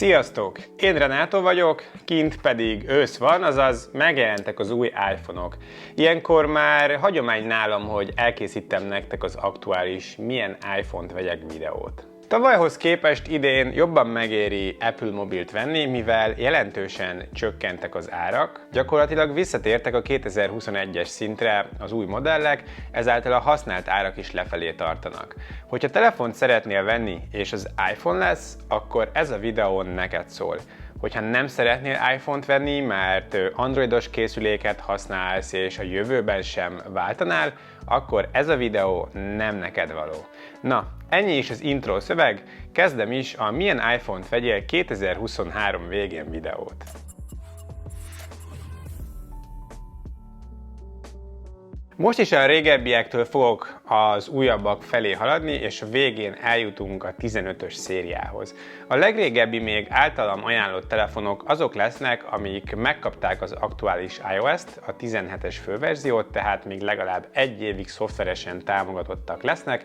Sziasztok! Én Renátó vagyok, kint pedig ősz van, azaz megjelentek az új iPhone-ok. Ilyenkor már hagyomány nálam, hogy elkészítem nektek az aktuális milyen iPhone-t vegyek videót. Tavalyhoz képest idén jobban megéri Apple mobilt venni, mivel jelentősen csökkentek az árak. Gyakorlatilag visszatértek a 2021-es szintre az új modellek, ezáltal a használt árak is lefelé tartanak. Hogyha telefont szeretnél venni és az iPhone lesz, akkor ez a videó neked szól. Hogyha nem szeretnél iPhone-t venni, mert androidos készüléket használsz és a jövőben sem váltanál, akkor ez a videó nem neked való. Na, ennyi is az intro szöveg, kezdem is a milyen iPhone-t vegyél 2023 végén videót. Most is a régebbiektől fogok az újabbak felé haladni, és a végén eljutunk a 15-ös szériához. A legrégebbi még általam ajánlott telefonok azok lesznek, amik megkapták az aktuális iOS-t, a 17-es főverziót, tehát még legalább egy évig szoftveresen támogatottak lesznek,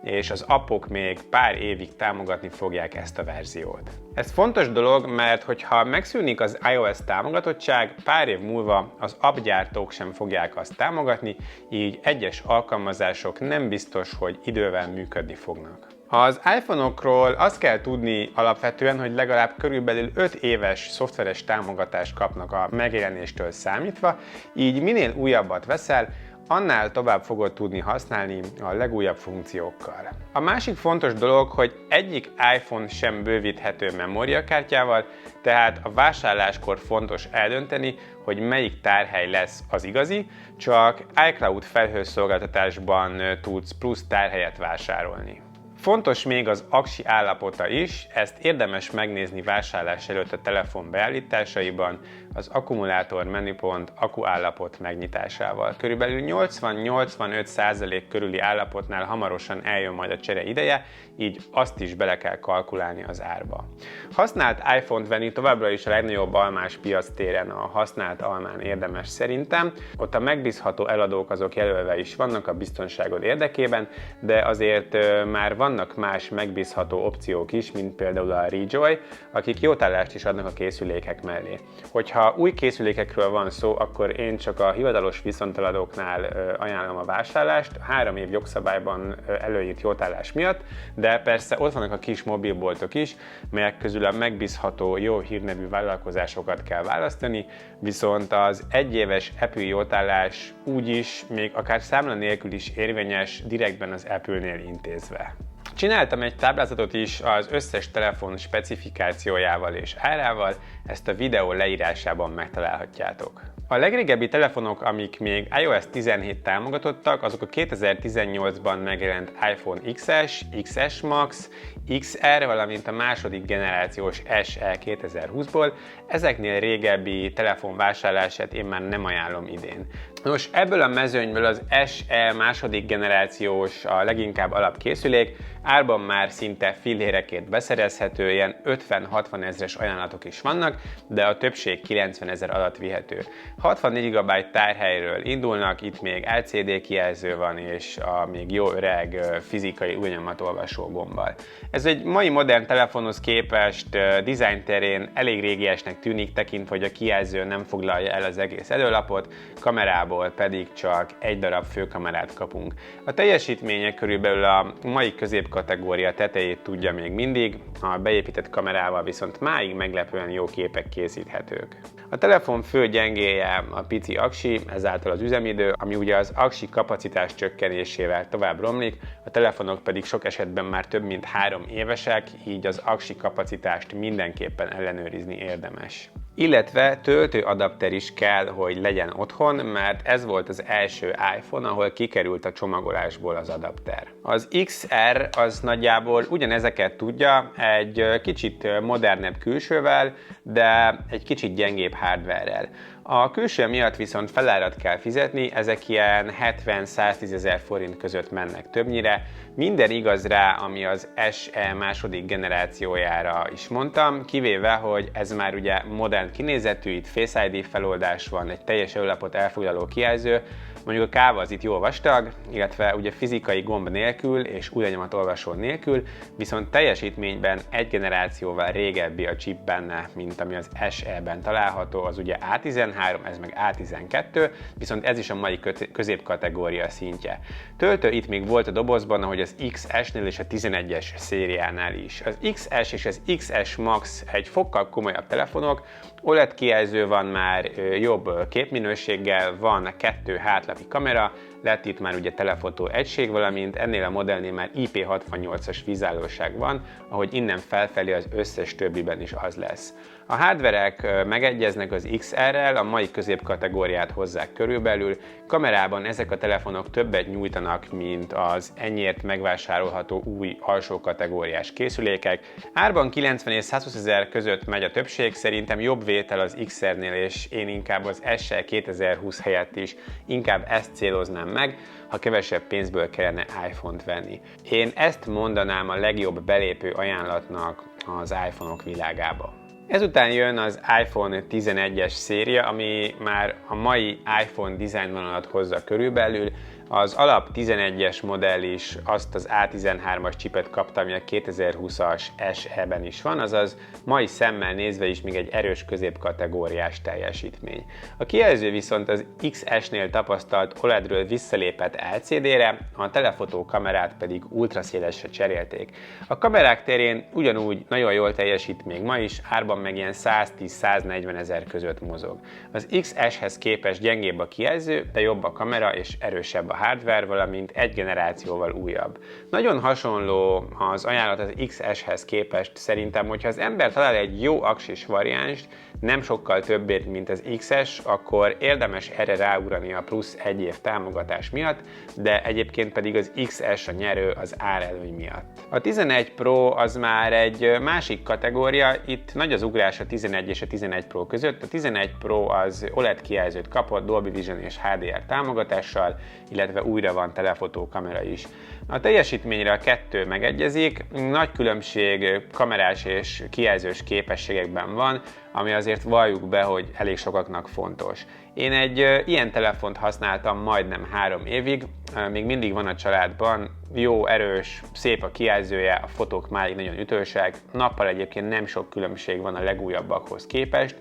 és az appok még pár évig támogatni fogják ezt a verziót. Ez fontos dolog, mert hogyha megszűnik az iOS támogatottság, pár év múlva az appgyártók sem fogják azt támogatni, így egyes alkalmazások nem biztos, hogy idővel működni fognak. Az iPhone-okról azt kell tudni alapvetően, hogy legalább körülbelül 5 éves szoftveres támogatást kapnak a megjelenéstől számítva, így minél újabbat veszel, annál tovább fogod tudni használni a legújabb funkciókkal. A másik fontos dolog, hogy egyik iPhone sem bővíthető memóriakártyával, tehát a vásárláskor fontos eldönteni, hogy melyik tárhely lesz az igazi, csak iCloud felhőszolgáltatásban tudsz plusz tárhelyet vásárolni. Fontos még az aksi állapota is, ezt érdemes megnézni vásárlás előtt a telefon beállításaiban, az akkumulátor menüpont akkuállapot megnyitásával. Körülbelül 80-85% körüli állapotnál hamarosan eljön majd a csere ideje, így azt is bele kell kalkulálni az árba. Használt iPhone-t venni továbbra is a legnagyobb almás piactéren, a használt almán érdemes szerintem. Ott a megbízható eladók azok jelölve is vannak a biztonságod érdekében, de azért már vannak más megbízható opciók is, mint például a Rejoy, akik jótállást is adnak a készülékek mellé. Hogyha új készülékekről van szó, akkor én csak a hivatalos viszonteladóknál ajánlom a vásárlást, 3 év jogszabályban előírt jótállás miatt, de persze ott vannak a kis mobilboltok is, melyek közül a megbízható, jó hírnevű vállalkozásokat kell választani, viszont az egyéves Apple jótállás úgyis, még akár számla nélkül is érvényes, direktben az Apple-nél intézve. Csináltam egy táblázatot is az összes telefon specifikációjával és árával, ezt a videó leírásában megtalálhatjátok. A legrégebbi telefonok, amik még iOS 17 támogatottak, azok a 2018-ban megjelent iPhone XS, XS Max, XR, valamint a második generációs SE 2020-ból. Ezeknél régebbi telefon vásárlását én már nem ajánlom idén. Nos, ebből a mezőnyből az SE második generációs a leginkább alapkészülék, árban már szinte fillérekért beszerezhető, ilyen 50-60 ezres ajánlatok is vannak, de a többség 90 000 alatt vihető. 64 GB tárhelyről indulnak, itt még LCD kijelző van, és a még jó öreg fizikai újnyomatolvasó gombbal. Ez egy mai modern telefonhoz képest design terén elég régiesnek tűnik, tekintve, hogy a kijelző nem foglalja el az egész előlapot, kamerából pedig csak egy darab főkamerát kapunk. A teljesítménye körülbelül a mai középkategória tetejét tudja még mindig, a beépített kamerával viszont máig meglepően jó képek készíthetők. A telefon fő gyengéje a pici aksi, ezáltal az üzemidő, ami ugye az aksi kapacitás csökkenésével tovább romlik, a telefonok pedig sok esetben már több mint 3 évesek, így az aksi kapacitást mindenképpen ellenőrizni érdemes. Illetve töltőadapter is kell, hogy legyen otthon, mert ez volt az első iPhone, ahol kikerült a csomagolásból az adapter. Az XR az nagyjából ugyanezeket tudja, egy kicsit modernebb külsővel, de egy kicsit gyengébb hardware-rel. A külső miatt viszont felárat kell fizetni, ezek ilyen 70-110 ezer forint között mennek többnyire. Minden igaz rá, ami az SE második generációjára is mondtam, kivéve, hogy ez már ugye modern kinézetű, itt Face ID feloldás van, egy teljes előlapot elfoglaló kijelző, mondjuk a káva az itt jó vastag, illetve ugye fizikai gomb nélkül és újranyomatolvasó nélkül, viszont teljesítményben egy generációval régebbi a chip benne, mint ami az SE-ben található, az ugye A13, ez meg A12, viszont ez is a mai középkategória szintje. Töltő itt még volt a dobozban, ahogy az XS-nél és a 11-es szériánál is. Az XS és az XS Max egy fokkal komolyabb telefonok, OLED kijelző van már, jobb képminőséggel, van 2 hátlapi kamera, lett itt már ugye telefotó egység, valamint ennél a modellnél már IP68-as vízállóság van, ahogy innen felfelé az összes többiben is az lesz. A hardverek megegyeznek az XR-rel, a mai középkategóriát hozzák körülbelül. Kamerában ezek a telefonok többet nyújtanak, mint az ennyiért megvásárolható új alsó kategóriás készülékek. Árban 90 és 120 ezer között megy a többség, szerintem jobb vétel az XR-nél, és én inkább az SE 2020 helyett is inkább ezt céloznám meg, ha kevesebb pénzből kellene iPhone-t venni. Én ezt mondanám a legjobb belépő ajánlatnak az iPhone-ok világába. Ezután jön az iPhone 11-es széria, ami már a mai iPhone design vonalat hozza körülbelül. Az alap 11-es modell is azt az A13-as csipet kapta, ami a 2020-as SE-ben is van, azaz mai szemmel nézve is még egy erős középkategóriás teljesítmény. A kijelző viszont az XS-nél tapasztalt OLED-ről visszalépett LCD-re, a telefotó kamerát pedig ultraszélesre cserélték. A kamerák terén ugyanúgy nagyon jól teljesít még ma is, árban meg ilyen 110-140 ezer között mozog. Az XS-hez képest gyengébb a kijelző, de jobb a kamera és erősebb a hardware, valamint egy generációval újabb. Nagyon hasonló az ajánlat az XS-hez képest szerintem, hogyha az ember talál egy jó aksis variánst, nem sokkal többét, mint az XS, akkor érdemes erre ráugrani a plusz 1 év támogatás miatt, de egyébként pedig az XS a nyerő az árelőny miatt. A 11 Pro az már egy másik kategória, itt nagy az ugrás a 11 és a 11 Pro között. A 11 Pro az OLED kijelzőt kapott Dolby Vision és HDR támogatással, illetve újra van telefotó kamera is. A teljesítményre a kettő megegyezik, nagy különbség kamerás és kijelzős képességekben van, ami azért valljuk be, hogy elég sokaknak fontos. Én egy ilyen telefont használtam majdnem 3 évig, még mindig van a családban, jó, erős, szép a kijelzője, a fotók máig nagyon ütősek, nappal egyébként nem sok különbség van a legújabbakhoz képest,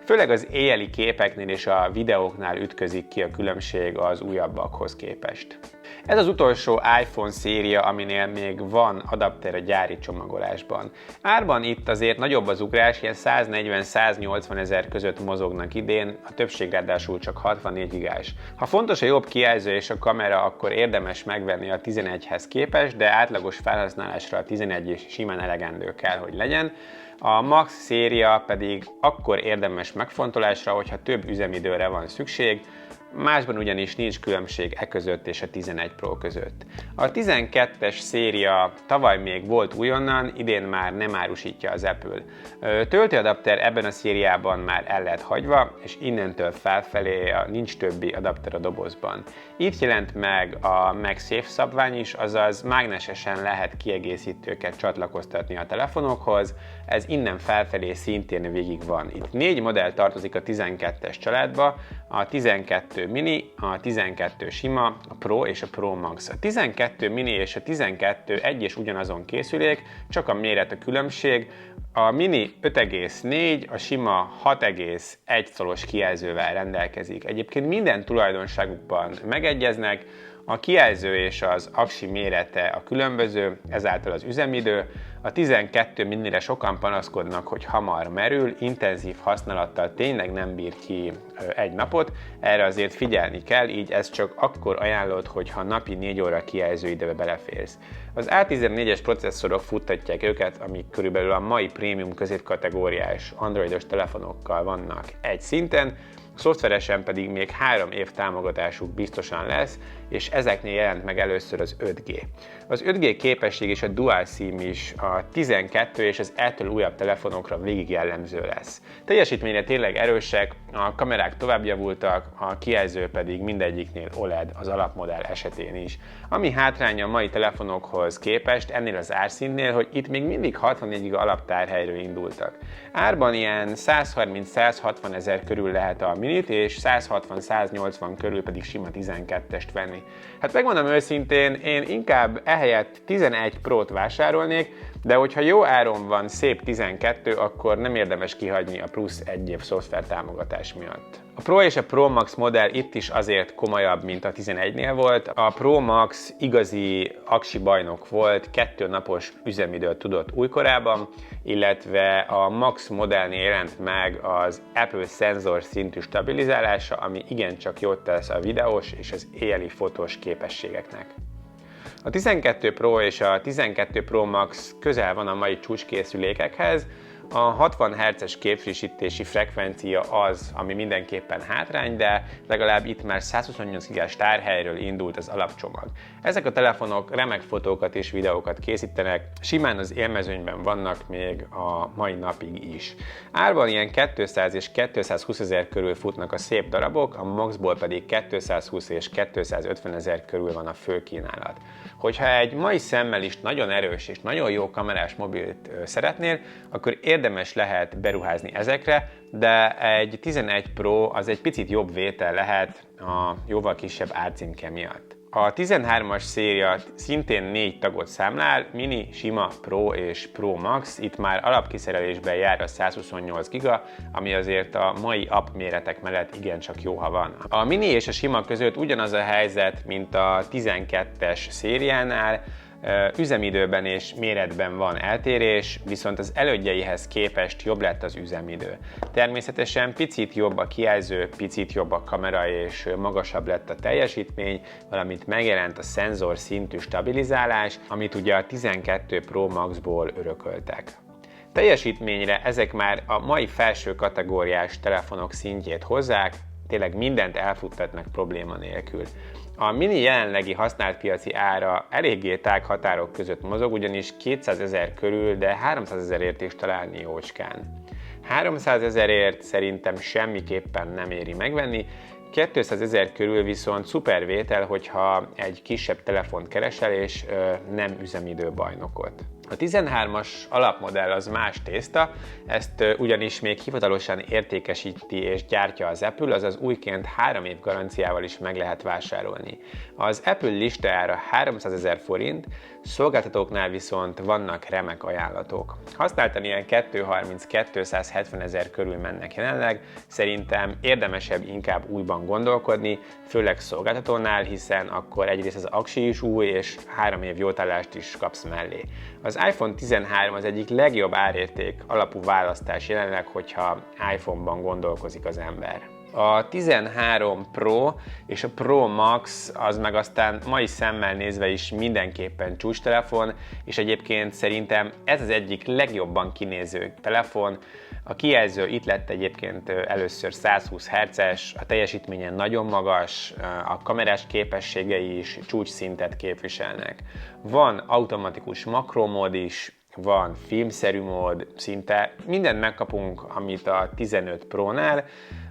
főleg az éjjeli képeknél és a videóknál ütközik ki a különbség az újabbakhoz képest. Ez az utolsó iPhone széria, aminél még van adapter a gyári csomagolásban. Árban itt azért nagyobb az ugrás, ilyen 140-180 ezer között mozognak idén, a többség ráadásul csak 64 gigás. Ha fontos a jobb kijelző és a kamera, akkor érdemes megvenni a 11-hez képest, de átlagos felhasználásra a 11 is simán elegendő kell, hogy legyen. A Max széria pedig akkor érdemes megfontolásra, hogyha több üzemidőre van szükség, másban ugyanis nincs különbség e között és a 11 Pro között. A 12-es széria tavaly még volt újonnan, idén már nem árusítja az Apple. Töltőadapter ebben a szériában már el lett hagyva, és innentől felfelé nincs többi adapter a dobozban. Itt jelent meg a MagSafe szabvány is, azaz mágnesesen lehet kiegészítőket csatlakoztatni a telefonokhoz, ez innen felfelé szintén végig van. Itt 4 modell tartozik a 12-es családba, a 12 mini, a 12 sima, a Pro és a Pro Max. A 12 mini és a 12 egy és ugyanazon készülék, csak a méret a különbség. A mini 5,4, a sima 6,1 szolos kijelzővel rendelkezik. Egyébként minden tulajdonságukban megegyeznek, a kijelző és az aksi mérete a különböző, ezáltal az üzemidő. A 12 minire sokan panaszkodnak, hogy hamar merül, intenzív használattal tényleg nem bír ki egy napot, erre azért figyelni kell, így ez csak akkor ajánlott, hogyha napi 4 óra kijelzőidőbe beleférsz. Az A14-es processzorok futtatják őket, amik körülbelül a mai prémium középkategóriás androidos telefonokkal vannak egy szinten. szoftveresen pedig még 3 év támogatásuk biztosan lesz, és ezeknél jelent meg először az 5G. Az 5G képesség és a Dual SIM is a 12 és az ettől újabb telefonokra végig jellemző lesz. Teljesítményre tényleg erősek, a kamerák tovább javultak, a kijelző pedig mindegyiknél OLED az alapmodell esetén is. Ami hátránya a mai telefonokhoz képest ennél az árszínnél, hogy itt még mindig 64 GB alaptárhelyről indultak. Árban ilyen 130-160 ezer körül lehet a minit, és 160-180 körül pedig sima 12-est venni. Hát megmondom őszintén, én inkább ehelyett 11 Pro-t vásárolnék, de hogyha jó áron van szép 12, akkor nem érdemes kihagyni a plusz 1 év szoftver támogatás miatt. A Pro és a Pro Max modell itt is azért komolyabb, mint a 11-nél volt. A Pro Max igazi aksi bajnok volt, 2 napos üzemidőt tudott újkorában, illetve a Max modellnél jelent meg az Apple szenzor szintű stabilizálása, ami igencsak jót tesz a videós és az éjjeli fotós képességeknek. A 12 Pro és a 12 Pro Max közel van a mai csúcskészülékekhez. A 60 Hz-es képfrissítési frekvencia az, ami mindenképpen hátrány, de legalább itt már 128 GB-s tárhelyről indult az alapcsomag. Ezek a telefonok remek fotókat és videókat készítenek, simán az élmezőnyben vannak még a mai napig is. Árban ilyen 200 és 220 ezer körül futnak a szép darabok, a Maxból pedig 220 és 250 ezer körül van a fő kínálat. Hogyha egy mai szemmel is nagyon erős és nagyon jó kamerás mobilt szeretnél, akkor érdemes lehet beruházni ezekre, de egy 11 Pro az egy picit jobb vétel lehet a jóval kisebb árcímke miatt. A 13-as széria szintén 4 tagot számlál, Mini, Sima, Pro és Pro Max, itt már alapkiszerelésben jár a 128 GB, ami azért a mai app méretek mellett igencsak jó, ha van. A Mini és a Sima között ugyanaz a helyzet, mint a 12-es szériánál, üzemidőben és méretben van eltérés, viszont az elődjeihez képest jobb lett az üzemidő. Természetesen picit jobb a kijelző, picit jobb a kamera és magasabb lett a teljesítmény, valamint megjelent a szenzor szintű stabilizálás, amit ugye a 12 Pro Maxból örököltek. Teljesítményre ezek már a mai felső kategóriás telefonok szintjét hozzák, tényleg mindent elfuttatnak probléma nélkül. A Mini jelenlegi használt piaci ára eléggé tág határok között mozog, ugyanis 200 ezer körül, de 300 ezerért is találni jócskán. 300 ezerért szerintem semmiképpen nem éri megvenni, 200 ezer körül viszont szuper vétel, hogyha egy kisebb telefont keresel és nem üzemidő bajnokot. A 13-as alapmodell az más tészta, ezt ugyanis még hivatalosan értékesíti és gyártja az Apple, azaz újként 3 év garanciával is meg lehet vásárolni. Az Apple listájára 300 ezer forint, szolgáltatóknál viszont vannak remek ajánlatok. Használtan ilyen 230-270 ezer körül mennek jelenleg, szerintem érdemesebb inkább újban gondolkodni, főleg szolgáltatónál, hiszen akkor egyrészt az aksi is új, és 3 év jótállást is kapsz mellé. Az iPhone 13 az egyik legjobb árérték alapú választás jelenleg, hogyha iPhone-ban gondolkozik az ember. A 13 Pro és a Pro Max az meg aztán mai szemmel nézve is mindenképpen csúcstelefon, és egyébként szerintem ez az egyik legjobban kinéző telefon. A kijelző itt lett egyébként először 120 Hz-es, a teljesítménye nagyon magas, a kamerás képességei is csúcsszintet képviselnek. Van automatikus makromód is, van filmszerű mód, szinte mindent megkapunk, amit a 15 Pro-nál,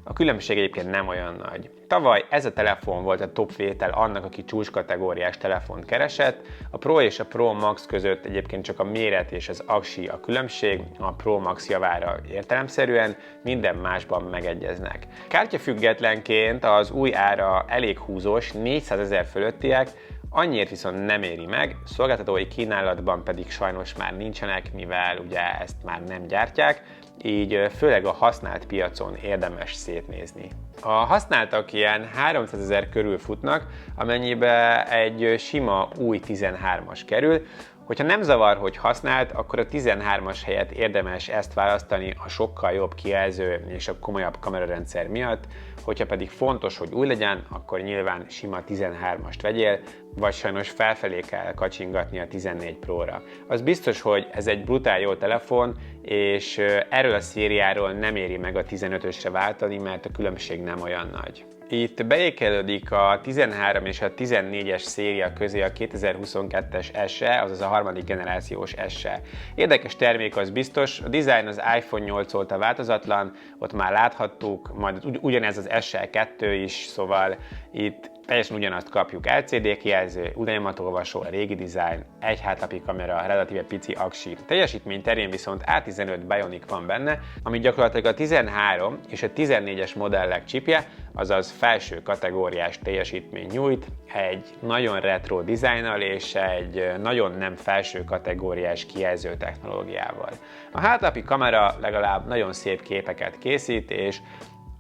a különbség egyébként nem olyan nagy. Tavaly ez a telefon volt a top vétel annak, aki csúcskategóriás telefont keresett. A Pro és a Pro Max között egyébként csak a méret és az aksi a különbség, a Pro Max javára értelemszerűen, minden másban megegyeznek. Kártyafüggetlenként az új ára elég húzós, 400 ezer fölöttiek, annyiért viszont nem éri meg, szolgáltatói kínálatban pedig sajnos már nincsenek, mivel ugye ezt már nem gyártják, így főleg a használt piacon érdemes szétnézni. A használtak ilyen 300 ezer körül futnak, amennyibe egy sima új 13-as kerül. Hogyha nem zavar, hogy használt, akkor a 13-as helyett érdemes ezt választani a sokkal jobb kijelző és a komolyabb kamerarendszer miatt, hogyha pedig fontos, hogy új legyen, akkor nyilván sima 13-ast vegyél, vagy sajnos felfelé kell kacsingatni a 14 Pro-ra. Az biztos, hogy ez egy brutál jó telefon, és erről a szériáról nem éri meg a 15-ösre váltani, mert a különbség nem olyan nagy. Itt beékelődik a 13 és a 14-es széria közé a 2022-es SE, azaz a harmadik generációs SE. Érdekes termék, az biztos, a design az iPhone 8 óta változatlan, ott már láthattuk, majd ugyanez az SE 2 is, szóval itt teljesen ugyanazt kapjuk, LCD kijelző, ugyanyomatolvasó, a régi design, egy hátlapi kamera, relatíve pici aksi. Teljesítmény terén viszont A15 Bionic van benne, ami gyakorlatilag a 13 és a 14-es modellek chipje, azaz felső kategóriás teljesítmény nyújt, egy nagyon retro dizájnnal és egy nagyon nem felső kategóriás kijelző technológiával. A hátlapi kamera legalább nagyon szép képeket készít, és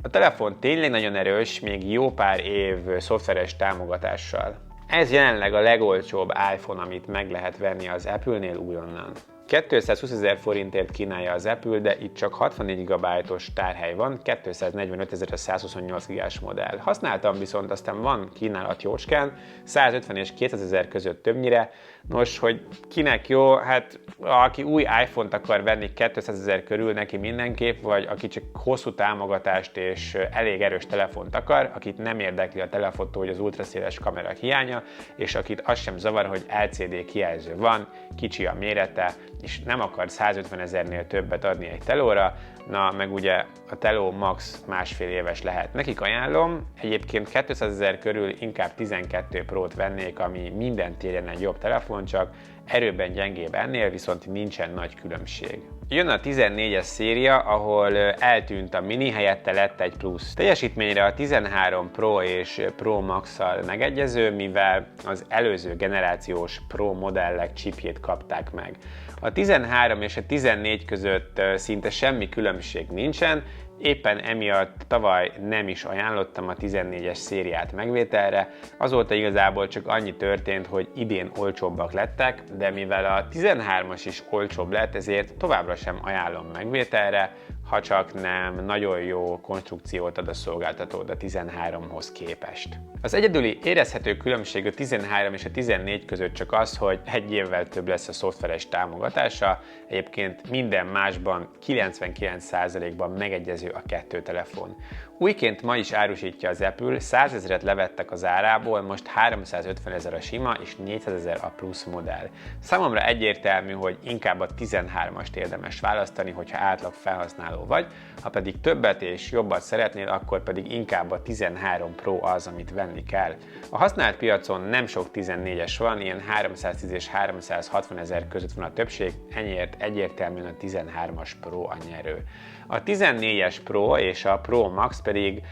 a telefon tényleg nagyon erős, még jó pár év szoftveres támogatással. Ez jelenleg a legolcsóbb iPhone, amit meg lehet venni az Apple-nél újonnan. 220 000 forintért kínálja az Apple, de itt csak 64 GB-os tárhely van, 245 000 a 128 GB-s modell. Használtam, viszont aztán van kínálat jócskán, 150 és 200 000 között többnyire. Nos, hogy kinek jó, hát aki új iPhone-t akar venni 200 000 körül, neki mindenképp, vagy aki csak hosszú támogatást és elég erős telefont akar, akit nem érdekli a telefotó, hogy az ultraszéles kamera hiánya, és akit az sem zavar, hogy LCD kijelző van, kicsi a mérete, és nem akar 150 000-nél többet adni egy telóra, na meg ugye a teló max másfél éves lehet. Nekik ajánlom, egyébként 200 000 körül inkább 12 Pro-t vennék, ami minden téren egy jobb telefon, csak erőben gyengébb ennél, viszont nincsen nagy különbség. Jön a 14-es széria, ahol eltűnt a mini, helyette lett egy plusz. Teljesítményre a 13 Pro és Pro Max-szal megegyező, mivel az előző generációs Pro modellek chipjét kapták meg. A 13 és a 14 között szinte semmi különbség nincsen, éppen emiatt tavaly nem is ajánlottam a 14-es szériát megvételre, azóta igazából csak annyi történt, hogy idén olcsóbbak lettek, de mivel a 13-as is olcsóbb lett, ezért továbbra sem ajánlom megvételre, ha csak nem nagyon jó konstrukciót ad a szolgáltatód a 13-hoz képest. Az egyedüli érezhető különbség a 13 és a 14 között csak az, hogy egy évvel több lesz a szoftveres támogatása, egyébként minden másban 99%-ban megegyező a kettő telefon. Újként ma is árusítja az Apple, 100 000-et levettek az árából, most 350 000 a sima és 400 000 a plusz modell. Számomra egyértelmű, hogy inkább a 13-ast érdemes választani, hogyha átlag felhasználó vagy, ha pedig többet és jobbat szeretnél, akkor pedig inkább a 13 Pro az, amit venni kell. A használt piacon nem sok 14-es van, ilyen 310 és 360 000 között van a többség, ennyiért egyértelműen a 13-as Pro a nyerő. A 14-es Pro és a Pro Max pedig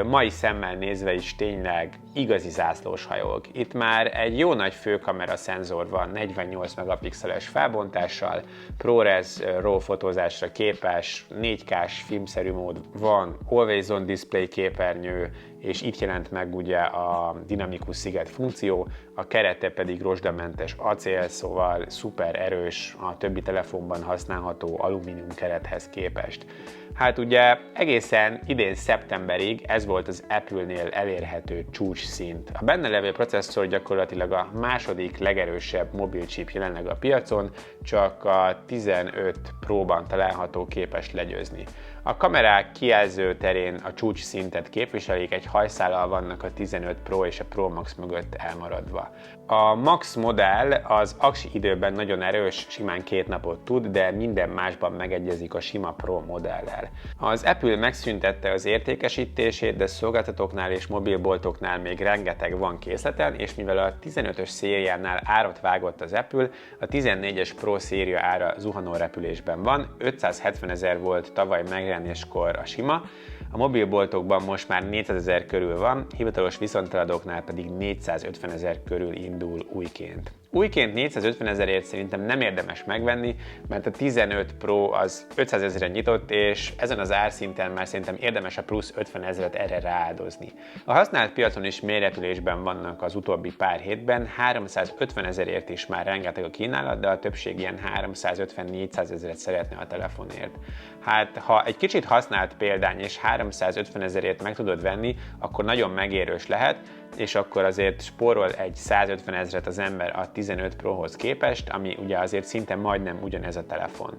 mai szemmel nézve is tényleg igazi zászlós hajók. Itt már egy jó nagy főkamera szenzor van 48 megapixeles felbontással, ProRes RAW fotózásra képes, 4K-s filmszerű mód van, Always On Display képernyő, és itt jelent meg ugye a dinamikus sziget funkció, a kerete pedig rozsdamentes acél, szóval szuper erős, a többi telefonban használható alumínium kerethez képest. Hát ugye egészen idén szeptemberig ez volt az Apple-nél elérhető csúcsszint. A benne levő processzor gyakorlatilag a második legerősebb mobilchip jelenleg a piacon, csak a 15 Pro-ban található képes legyőzni. A kamerák kijelző terén a csúcsszintet képviselik, egy hajszállal vannak a 15 Pro és a Pro Max mögött elmaradva. A Max modell az aksi időben nagyon erős, simán 2 napot tud, de minden másban megegyezik a sima Pro modellel. Az Apple megszüntette az értékesítését, de szolgáltatóknál és mobilboltoknál még rengeteg van készleten, és mivel a 15-ös szériánál árat vágott az Apple, a 14-es Pro széria ára zuhanó repülésben van, 570 000 volt tavaly megjelenéskor a sima, a mobilboltokban most már 400 000 körül van, hivatalos viszonteladóknál pedig 450 000 körül indul újként. Újként 450 000-ért szerintem nem érdemes megvenni, mert a 15 Pro az 500 000-re nyitott, és ezen az árszinten már szerintem érdemes a plusz 50 000-et erre rááldozni. A használt piacon is méretülésben vannak az utóbbi pár hétben, 350 000-ért is már rengeteg a kínálat, de a többség ilyen 350-400 000-et szeretne a telefonért. Hát, ha egy kicsit használt példány és 350 000-ért meg tudod venni, akkor nagyon megérős lehet, és akkor azért spórol egy 150 000-et az ember a 15 Prohoz képest, ami ugye azért szinte majdnem ugyanez a telefon.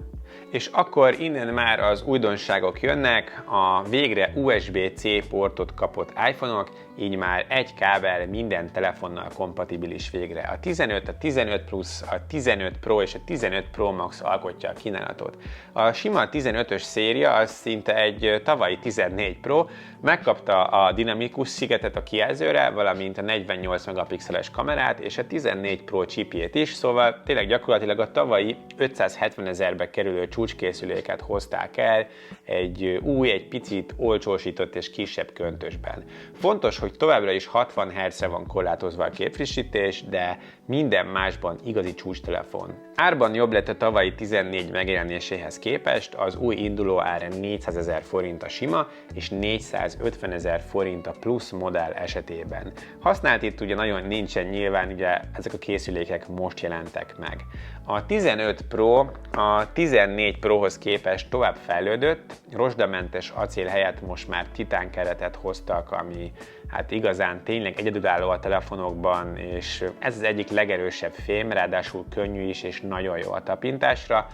És akkor innen már az újdonságok jönnek, a végre USB-C portot kapott iPhone-ok, így már egy kábel minden telefonnal kompatibilis végre. A 15, a 15 Plus, a 15 Pro és a 15 Pro Max alkotja a kínálatot. A sima 15-ös széria az szinte egy tavalyi 14 Pro, megkapta a dinamikus szigetet a kijelzőre, valamint a 48 megapixeles kamerát és a 14 Pro chipjét is, szóval tényleg gyakorlatilag a tavalyi 570 000-be kerülő csúcskészüléket hozták el egy új, egy picit olcsósított és kisebb köntösben. Fontos, hogy továbbra is 60 Hz-re van korlátozva a képfrissítés, de minden másban igazi csúcstelefon. Árban jobb lett a tavalyi 14 megjelenéséhez képest, az új induló ára 400 000 forint a sima, és 450 000 forint a plusz modell esetében. Használt itt ugye nagyon nincsen nyilván, ugye ezek a készülékek most jelentek meg. A 15 Pro a 14 Prohoz képest tovább fejlődött, rozsdamentes acél helyett most már titán keretet hoztak, ami hát igazán tényleg egyedülálló a telefonokban, és ez az egyik legerősebb fém, ráadásul könnyű is és nagyon jó a tapintásra,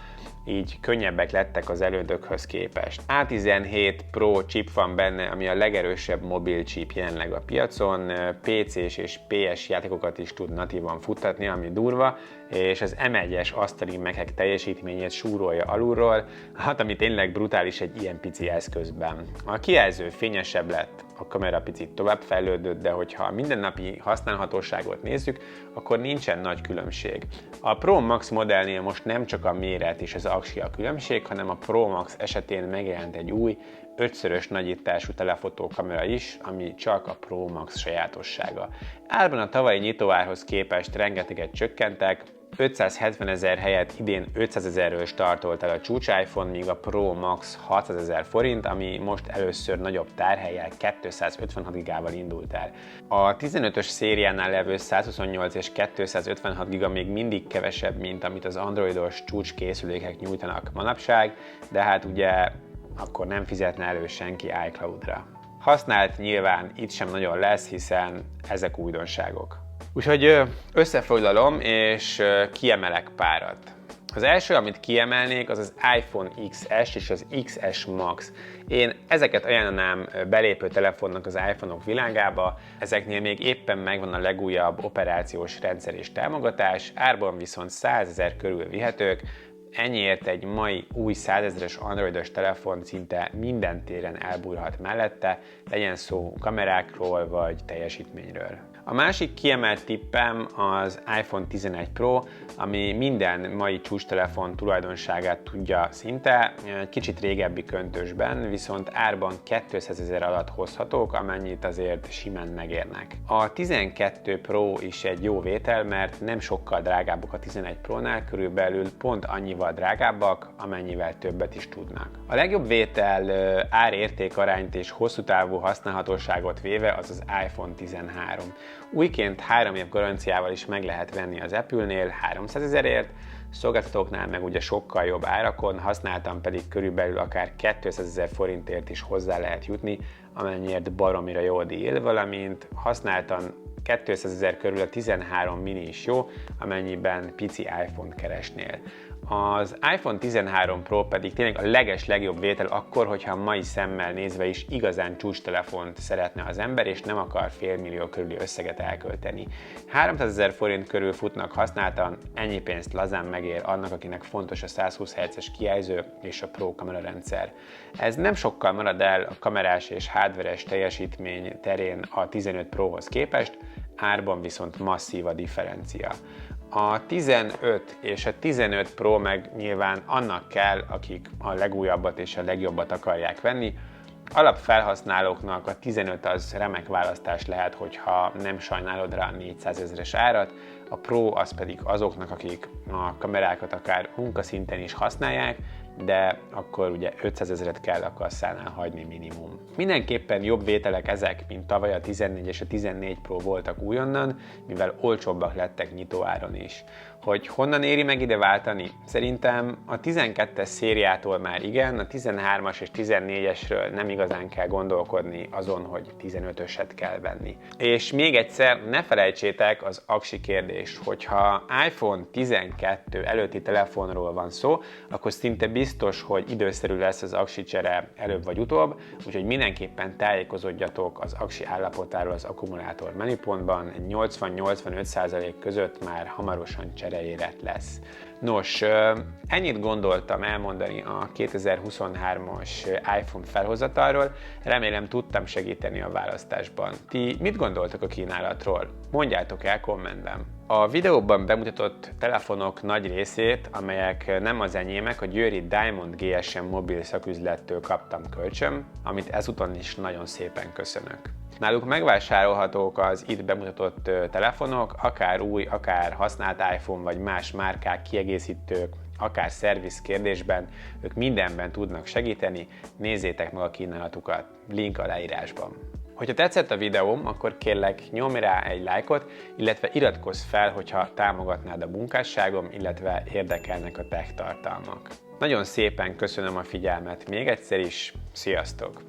így könnyebbek lettek az elődökhöz képest. A17 Pro chip van benne, ami a legerősebb mobil chip jelenleg a piacon, PC-s és PS játékokat is tud natívan futtatni, ami durva, és az M1-es asztali Mac-ek teljesítményét súrolja alulról, hát ami tényleg brutális egy ilyen pici eszközben. A kijelző fényesebb lett, a kamera picit tovább fejlődött, de hogyha a mindennapi használhatóságot nézzük, akkor nincsen nagy különbség. A Pro Max modellnél most nem csak a méret és az aksi a különbség, hanem a Pro Max esetén megjelent egy új 5-szörös nagyítású telefotókamera is, ami csak a Pro Max sajátossága. Árban a tavalyi nyitóárhoz képest rengeteget csökkentek, 570 000 helyett idén 500 000-ről startolt el a csúcs iPhone, míg a Pro Max 600 000 forint, ami most először nagyobb tárhellyel 256 GB-val indult el. A 15-ös szériánál levő 128 és 256 GB még mindig kevesebb, mint amit az androidos csúcskészülékek nyújtanak manapság, de hát ugye akkor nem fizetne elő senki iCloud-ra. Használt nyilván itt sem nagyon lesz, hiszen ezek újdonságok. Úgyhogy összefoglalom és kiemelek párat. Az első, amit kiemelnék, az az iPhone XS és az XS Max. Én ezeket ajánlanám belépő telefonnak az iPhone-ok világába, ezeknél még éppen megvan a legújabb operációs rendszer és támogatás, árban viszont 100 000 körül vihetők, ennyiért egy mai új 100 000-es androidos telefon szinte minden téren elbújhat mellette, legyen szó kamerákról vagy teljesítményről. A másik kiemelt tippem az iPhone 11 Pro, ami minden mai csúcstelefon tulajdonságát tudja szinte, egy kicsit régebbi köntösben, viszont árban 200 000 alatt hozhatók, amennyit azért simán megérnek. A 12 Pro is egy jó vétel, mert nem sokkal drágábbak a 11 Pro-nál, körülbelül pont annyival drágábbak, amennyivel többet is tudnak. A legjobb vétel ár-érték arányt és hosszú távú használhatóságot véve az az iPhone 13. Újként 3 év garanciával is meg lehet venni az Apple-nél 300 000-ért, szolgáltatóknál meg ugye sokkal jobb árakon, használtam pedig körülbelül akár 200 000 forintért is hozzá lehet jutni, amennyiért baromira jó deal, valamint használtam 200 000 körül a 13 mini is jó, amennyiben pici iPhone-t keresnél. Az iPhone 13 Pro pedig tényleg a legjobb vétel akkor, hogyha a mai szemmel nézve is igazán csúcstelefont szeretne az ember, és nem akar félmillió körüli összeget elkölteni. 300 000 forint körül futnak használtan, ennyi pénzt lazán megér annak, akinek fontos a 120 Hz-es kijelző és a Pro kamerarendszer. Ez nem sokkal marad el a kamerás és hardveres teljesítmény terén a 15 Prohoz képest, árban viszont masszív a differencia. A 15 és a 15 Pro meg nyilván annak kell, akik a legújabbat és a legjobbat akarják venni. Alapfelhasználóknak a 15 az remek választás lehet, hogyha nem sajnálod rá a 400 000-es árat. a Pro az pedig azoknak, akik a kamerákat akár munkaszinten is használják, de akkor ugye 500 000 kell a kasszánál hagyni minimum. Mindenképpen jobb vételek ezek, mint tavaly a 14 és a 14 Pro voltak újonnan, mivel olcsóbbak lettek nyitóáron is. Hogy honnan éri meg ide váltani? Szerintem a 12-es szériától már igen, a 13-as és 14-esről nem igazán kell gondolkodni azon, hogy 15-öset kell venni. És még egyszer, ne felejtsétek az aksi kérdést, hogyha iPhone 12 előtti telefonról van szó, akkor szinte biztos, hogy időszerű lesz az aksi csere előbb vagy utóbb, úgyhogy mindenképpen tájékozódjatok az aksi állapotáról az akkumulátor menüpontban, 80-85% között már hamarosan csereérett lesz. Nos, ennyit gondoltam elmondani a 2023-as iPhone felhozatalról, remélem tudtam segíteni a választásban. Ti mit gondoltok a kínálatról? Mondjátok el kommentben. A videóban bemutatott telefonok nagy részét, amelyek nem az enyémek, a győri Diamond GSM mobil szaküzlettől kaptam kölcsön, amit ezúton is nagyon szépen köszönök. Náluk megvásárolhatók az itt bemutatott telefonok, akár új, akár használt iPhone vagy más márkák, kiegészítők, akár szerviz kérdésben, ők mindenben tudnak segíteni, nézzétek meg a kínálatukat, link a leírásban. Hogyha tetszett a videóm, akkor kérlek nyomj rá egy lájkot, illetve iratkozz fel, hogyha támogatnád a munkásságom, illetve érdekelnek a tech tartalmak. Nagyon szépen köszönöm a figyelmet még egyszer is, sziasztok!